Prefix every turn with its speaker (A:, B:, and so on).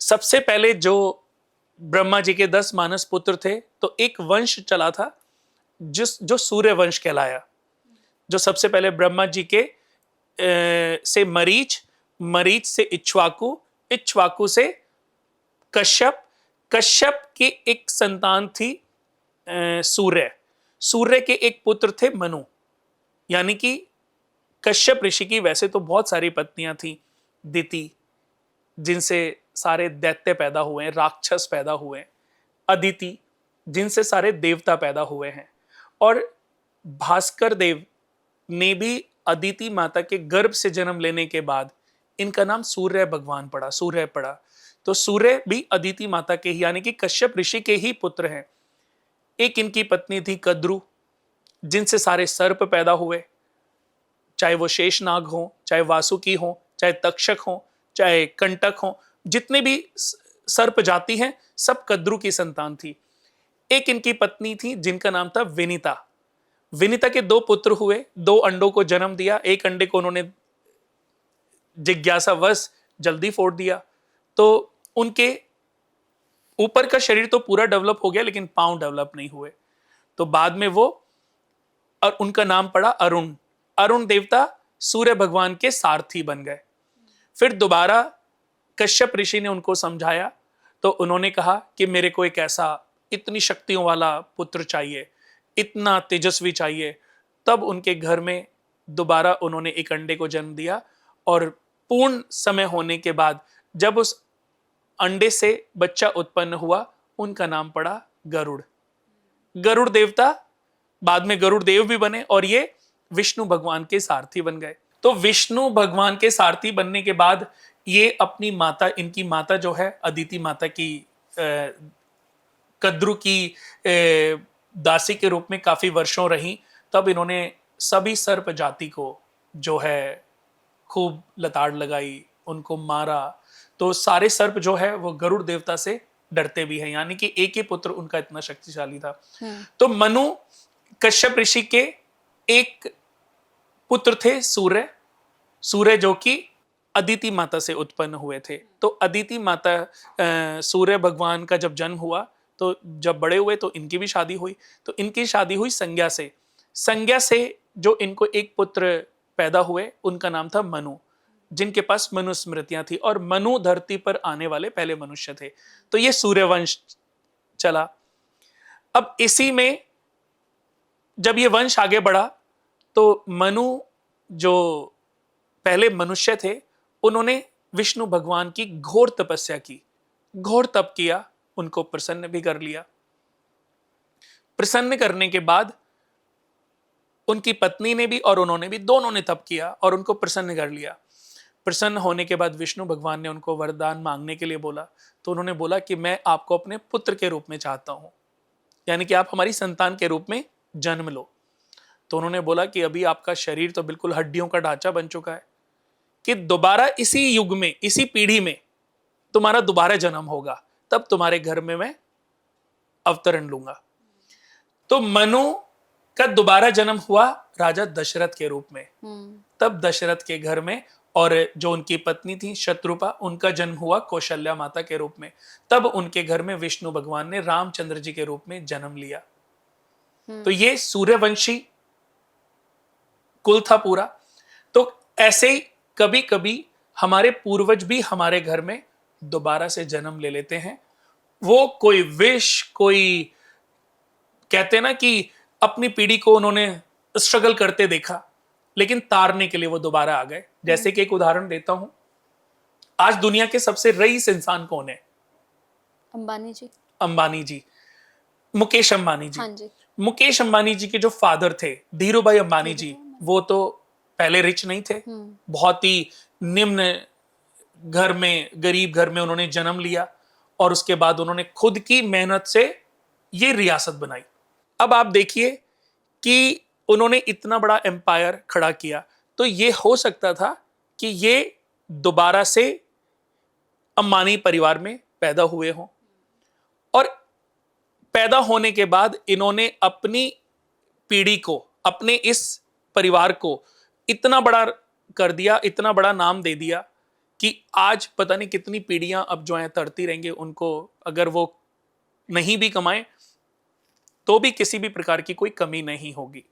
A: सबसे पहले जो ब्रह्मा जी के 10 मानस पुत्र थे, तो एक वंश चला था जो सूर्य वंश कहलाया। जो सबसे पहले ब्रह्मा जी के से मरीच, मरीच से इक्ष्वाकु, इक्ष्वाकु से कश्यप, कश्यप की एक संतान थी सूर्य, सूर्य के एक पुत्र थे मनु। यानी कि कश्यप ऋषि की वैसे तो बहुत सारी पत्नियां थी, दिति जिनसे सारे दैत्य पैदा हुए हैं, राक्षस पैदा हुए हैं, अदिति जिनसे सारे देवता पैदा हुए हैं, और भास्कर देव ने भी अदिति माता के गर्भ से जन्म लेने के बाद इनका नाम सूर्य भगवान पड़ा, सूर्य पड़ा। तो सूर्य भी अदिति माता के ही यानी कि कश्यप ऋषि के ही पुत्र हैं। एक इनकी पत्नी थी कद्रु, जिनसे सारे सर्प पैदा हुए, चाहे वो शेषनाग हो, चाहे वासुकी हो, चाहे तक्षक हो, चाहे कंटक हो, जितने भी सर्प जाति हैं सब कद्रु की संतान थी। एक इनकी पत्नी थी जिनका नाम था विनीता। विनीता के 2 पुत्र हुए, 2 अंडों को जन्म दिया। एक अंडे को उन्होंने जिज्ञासावश जल्दी फोड़ दिया, तो उनके ऊपर का शरीर तो पूरा डेवलप हो गया लेकिन पांव डेवलप नहीं हुए। तो बाद में वो और उनका नाम पड़ा अरुण। अरुण देवता सूर्य भगवान के सारथी बन गए। फिर दोबारा कश्यप ऋषि ने उनको समझाया, तो उन्होंने कहा कि मेरे को एक ऐसा इतनी शक्तियों वाला पुत्र चाहिए, इतना तेजस्वी चाहिए। तब उनके घर में दोबारा उन्होंने एक अंडे को जन्म दिया, और पूर्ण समय होने के बाद जब उस अंडे से बच्चा उत्पन्न हुआ, उनका नाम पड़ा गरुड़। गरुड़ देवता बाद में गरुड़ देव भी बने, और ये विष्णु भगवान के सारथी बन गए। तो विष्णु भगवान के सारथी बनने के बाद ये अपनी माता, इनकी माता जो है अदिति माता की कद्रु की दासी के रूप में काफी वर्षों रही। तब इन्होंने सभी सर्प जाति को जो है खूब लताड़ लगाई, उनको मारा। तो सारे सर्प जो है वो गरुड़ देवता से डरते भी हैं, यानी कि एक ही पुत्र उनका इतना शक्तिशाली था। तो मनु कश्यप ऋषि के एक पुत्र थे सूर्य, सूर्य जो कि अदिति माता से उत्पन्न हुए थे। तो अदिति माता सूर्य भगवान का जब जन्म हुआ, तो जब बड़े हुए तो इनकी भी शादी हुई। तो इनकी शादी हुई संज्ञा से। संज्ञा से जो इनको एक पुत्र पैदा हुए उनका नाम था मनु, जिनके पास मनुस्मृतियां थी, और मनु धरती पर आने वाले पहले मनुष्य थे। तो ये सूर्यवंश चला। अब इसी में जब ये वंश आगे बढ़ा, तो मनु जो पहले मनुष्य थे, उन्होंने विष्णु भगवान की घोर तपस्या की, घोर तप किया, उनको प्रसन्न भी कर लिया। प्रसन्न करने के बाद उनकी पत्नी ने भी और उन्होंने भी, दोनों ने तप किया और उनको प्रसन्न कर लिया। प्रसन्न होने के बाद विष्णु भगवान ने उनको वरदान मांगने के लिए बोला। तो उन्होंने बोला कि मैं आपको अपने पुत्र के रूप में चाहता हूं, यानी कि आप हमारी संतान के रूप में जन्म लो। तो उन्होंने बोला कि अभी आपका शरीर तो बिल्कुल हड्डियों का ढांचा बन चुका है, कि दोबारा इसी युग में, इसी पीढ़ी में तुम्हारा दोबारा जन्म होगा, तब तुम्हारे घर में मैं अवतरण लूंगा। तो मनु का दोबारा जन्म हुआ राजा दशरथ के रूप में। तब दशरथ के घर में, और जो उनकी पत्नी थी शत्रुपा, उनका जन्म हुआ कौशल्या माता के रूप में। तब उनके घर में विष्णु भगवान ने रामचंद्र जी के रूप में जन्म लिया। तो ये सूर्यवंशी कुल था पूरा। तो ऐसे ही कभी कभी हमारे पूर्वज भी हमारे घर में दोबारा से जन्म ले लेते हैं। वो कोई विश, कोई कहते ना कि अपनी पीढ़ी को उन्होंने स्ट्रगल करते देखा, लेकिन तारने के लिए वो दोबारा आ गए। जैसे कि एक उदाहरण देता हूं, आज दुनिया के सबसे रईस इंसान कौन है?
B: अंबानी जी।
A: अंबानी जी, मुकेश अंबानी जी।
B: हाँ जी।
A: मुकेश अंबानी जी के जो फादर थे धीरू भाई अंबानी जी, वो तो पहले रिच नहीं थे, बहुत ही निम्न घर में, गरीब घर में उन्होंने जन्म लिया, और उसके बाद उन्होंने खुद की मेहनत से ये रियासत बनाई। अब आप देखिए कि उन्होंने इतना बड़ा एम्पायर खड़ा किया, तो ये हो सकता था कि ये दोबारा से अंबानी परिवार में पैदा हुए हों, और पैदा होने के बाद इन्होंने अपनी पीढ़ी को, अपने इस परिवार को इतना बड़ा कर दिया, इतना बड़ा नाम दे दिया कि आज पता नहीं कितनी पीढ़ियां अब जो है तरती रहेंगे, उनको अगर वो नहीं भी कमाएं तो भी किसी भी प्रकार की कोई कमी नहीं होगी।